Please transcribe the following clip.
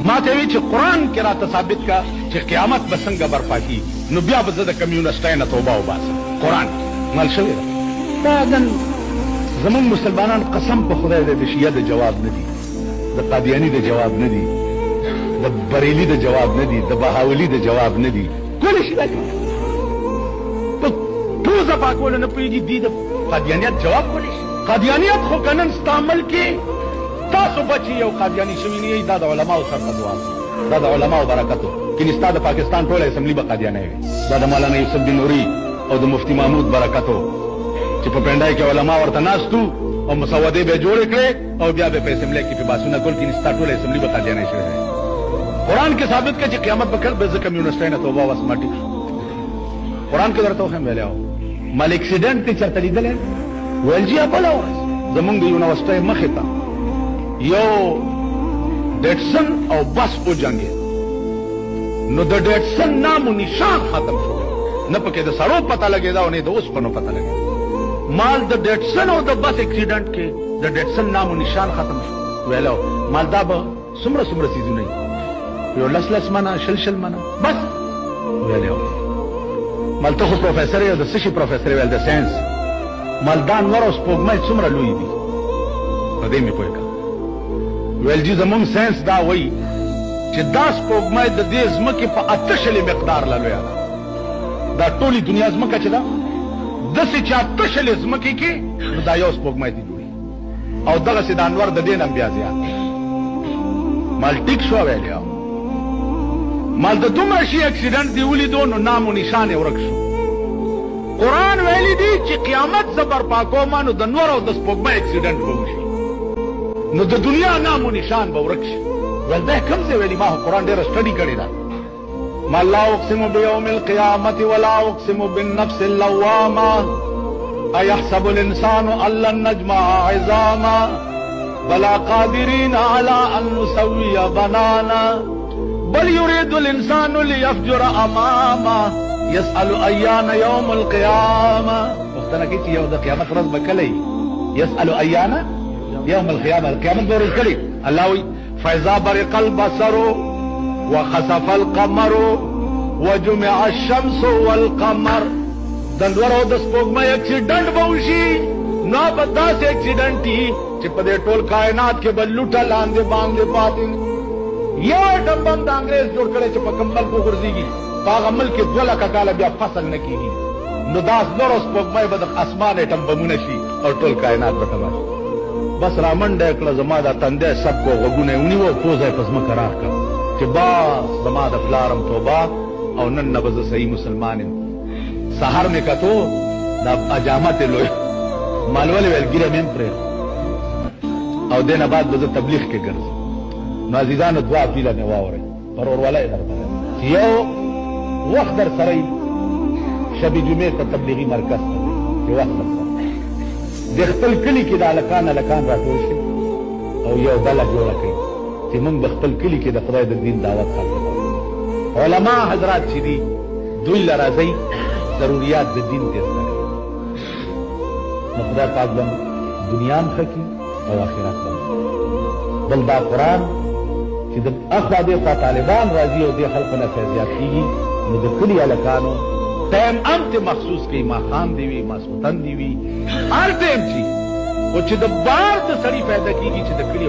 माते च कुरान के रात साबित का क़यामत बसंग बर्पा की नुबिया बजद कम्युनिस्टाइन तौबा उबास कुरान मल शवे दादन जमन मुसलमानान कसम पे खुदा दे शिया दे जवाब न दी द कादियानी दे जवाब न दी द बरेली दे जवाब न दी द बहावली दे जवाब न दी कोई शिया तो पूजा पाकोल न पीजी दी द कादियानियत जवाब कोई कादियानियत खो कनन इस्तेमाल के तासो बची यो कादियानी शमीनी दादा उलमा सर दुआ दादा उलमा बरकतो कि निस्ताद पाकिस्तान टोले असेंबली बका दिया नहीं दादा मौलाना यूसुफ बिन नूरी और द मुफ्ती महमूद बरकतो चिप पेंडाई के उलमा और तनास्तु और मुसवदे बे जोड़े करे और बिया बे असेंबली की पे बासुना कुल कि निस्ताद टोले असेंबली बका दिया नहीं है कुरान के साबित के क़यामत बकर बेज कम्युनिस्टाइन तौबा वसमाटी कुरान के दर तो हम वेले आओ माल एक्सीडेंट ते चर्तली दले वेलजी अपला जमुंग यूनिवर्सिटी मखता यो डेटसन और बस हो जाएंगे नो द डेटसन नाम निशान खत्म हो न पके द सरो पता लगेगा उन्हें दोस्त पनो पता लगेगा माल द डेटसन और द बस एक्सीडेंट के द डेटसन नाम निशान खत्म हो वेलो माल दाब सुमरा सुमरा चीज नहीं यो लस माना शल माना बस वेलो माल तो प्रोफेसर है द सिशी प्रोफेसर वेल द साइंस माल दान वरोस पोगमा सुमरा लुई दी पदे में पोएगा वेलजी जमुंग साइंस दा वही कि 10 पोगमाय द देश मके पे अतशले मकदार ला लोया दा टोली दुनिया मका चला 10 चा अतशले मके के दा योस पोगमाय दी जुड़ी और दगा से दानवर द देन अंबिया जिया माल टिक शो वेलिया माल द तुमशी एक्सीडेंट दी उली दोनों नाम निशान है रखशो कुरान वेली दी कि क़यामत जबर पाको मानो दनवर और 10 पोगमाय एक्सीडेंट होगी नो द दुनिया नामो निशान बवरक्ष वल्दे कम से वेली मा कुरान डेर स्टडी करेदा मा ला उक़सिमु बियौमिल क़ियामति वला उक़सिमु बिन नफ्सिल लव्वामा अयहसबुल इंसानु अल्लन नजमअ इज़ामा बला क़ादिरीन अला अन नुसव्विय बनाना बल युरीदुल इंसानु लियफ़जुर अमामा यसअलु अय्याना यौमुल क़ियामा वक्तना की यौम द क़यामत रोज़ बकले यसअलु अय्याना यौम القيامة القيامة دور الكلي اللهوي فإذا برق البصر وخسف القمر وجمع الشمس والقمر دندورو دس پوگما ایکسیڈنٹ بوشی نا بدا سے ایکسیڈنٹ ہی چپدے ٹول کائنات کے بلوٹا لاندے باندے پاتیں یہ ڈمبم دا انگریز جوڑ کرے چپا کمبل کو غرزی گی پاغ عمل کے دولا کا کالا بیا فصل نکی گی نو داس نورس پوگما بدق اسمان ڈمبمونشی اور ټول کائنات بتباش बस रामन डेकला जमादा तंदे सबको वगुने उनी वो पोज़े पसम करार का कि बास जमादा फ्लारम तोबा और नन नबज सही मुसलमान सहार में का तो ना अजामत लोय मालवले वेल गिरे में प्रे और देना बाद बज तबलीग के गर्ज नाजिदान दुआ पीला ने वावरे पर और वाला इधर पर यो वक्त दर सरई शबी जुमे का तबलीगी मरकज के वक्त दखल कली की दालकान लकान राटोल से और ये दला जोड़ा कई कि मन बखल कली की दखदाय दिन दावत खाते उलमा हजरात सीधी दुई लराजई जरूरियात दिन के नखदा पाक बन दुनिया में खकी और आखिरत बन बलदा कुरान कि जब अखबादे का तालिबान राजी और दे खल्क न फैजियात की मुदखली अलकानो टाइम अंत मखसूस की मां खान दीवी मां सुल्तान दीवी हर टाइम थी वो चिद बार तो सड़ी पैदा की चिद कड़ी